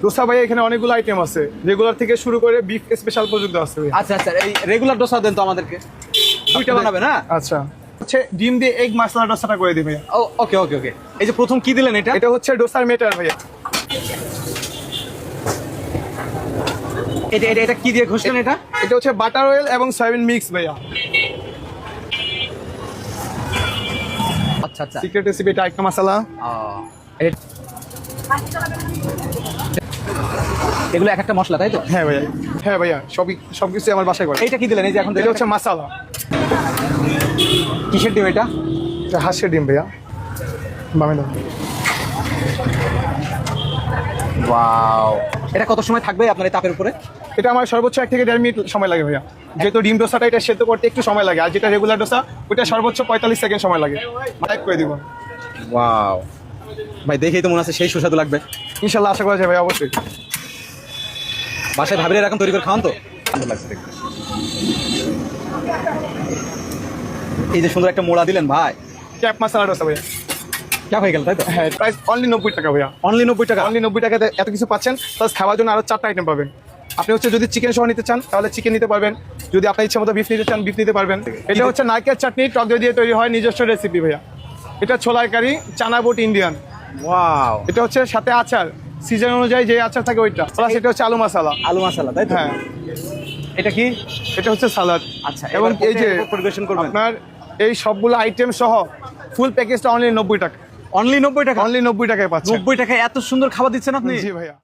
ডোসা ভাই এখানে অনেকগুলো আইটেম আছে, রেগুলার থেকে শুরু করে বিফ স্পেশাল পর্যন্ত আছে। আচ্ছা আচ্ছা, এই রেগুলার ডোসা দেন তো আমাদেরকে, দুইটা বানাবেন। হ্যাঁ আচ্ছা, হচ্ছে ডিম দিয়ে এগ মশলা ডোসাটা করে দিই ভাইয়া। ওকে ওকে ওকে। এই যে প্রথম কি দিলেন এটা? এটা হচ্ছে ডোসার মেটার ভাইয়া। এটা এটা এটা কি দিয়ে ঘষলেন এটা? এটা হচ্ছে বাটার অয়েল এবং সয়াবিন মিক্স ভাইয়া। আচ্ছা আচ্ছা, সিক্রেট রেসিপি, এটা একটা মশলা। এগুলো এক একটা মশলা তাই তো? হ্যাঁ ভাইয়া, হ্যাঁ ভাইয়া, সবকিছু আমার বাসায় করে। এইটা কি দিলেন? এই যে এখন এটা হচ্ছে মশলা। কিসের ডিম এটা? এটা হাঁসের ডিম ভাইয়া। বামে দাও। ওয়াও, এটা কত সময় থাকবে আপনার এই তাপের উপরে? এটা আমার সর্বোচ্চ 1 থেকে 1.5 মিনিট সময় লাগে ভাইয়া, যেহেতু ডিম ডোসাটা এটা সেদ্ধ করতে একটু সময় লাগে, আর যেটা রেগুলার ডোসা ওটা সর্বোচ্চ 45 সেকেন্ড সময় লাগে। টাইপ করে দিব। ওয়াও ভাই, দেখেই তো মনে হচ্ছে সেই সুস্বাদু লাগবে। ইনশাল্লাহ, আশা করা যায় ভাই, অবশ্যই। বাসায় ভাবিরা এরকম তৈরি করে খাওয়ান তো? ভালো লাগছে দেখতে। এই যে সুন্দর একটা মোড়া দিলেন ভাই, ক্যাপ মশলা ডোসা ভাইয়া। ক্যাপ হয়ে গেল তাই তো? হ্যাঁ, প্রাইস অনলি 90 টাকা ভাইয়া। অনলি 90 টাকা? অনলি 90 টাকাতে এত কিছু পাচ্ছেন, প্লাস খাওয়ার জন্য আরো 4টা আইটেম পাবেন। আপনি হচ্ছে যদি চিকেন সহ নিতে চান তাহলে চিকেন নিতে পারবেন, যদি আপনার ইচ্ছা মতো বিফ নিতে চান বিফ নিতে পারবেন। এটা হচ্ছে নারকেল চাটনি টক দই দিয়ে তৈরি হয়, নিজস্ব রেসিপি ভাইয়া। এটা ছোলার কারি, চানা বুট ইন্ডিয়ান। ওয়াও, এটা হচ্ছে সাথে আচার, সিজন অনুযায়ী যে আচার থাকে ওইটা, প্লাস এটা হচ্ছে আলু মশলা। আলু মশলা তাই তো? হ্যাঁ। এটা কি? এটা হচ্ছে সালাদ। আচ্ছা, এবং এই যে পরিবেশন করবেন আপনার এই সবগুলো আইটেম সহ ফুল প্যাকেজটা অনলি 90 টাকা। অনলি 90 টাকা? অনলি 90 টাকায় পাচ্ছেন। 90 টাকায় এত সুন্দর খাবার দিচ্ছেন আপনি? জি ভাইয়া।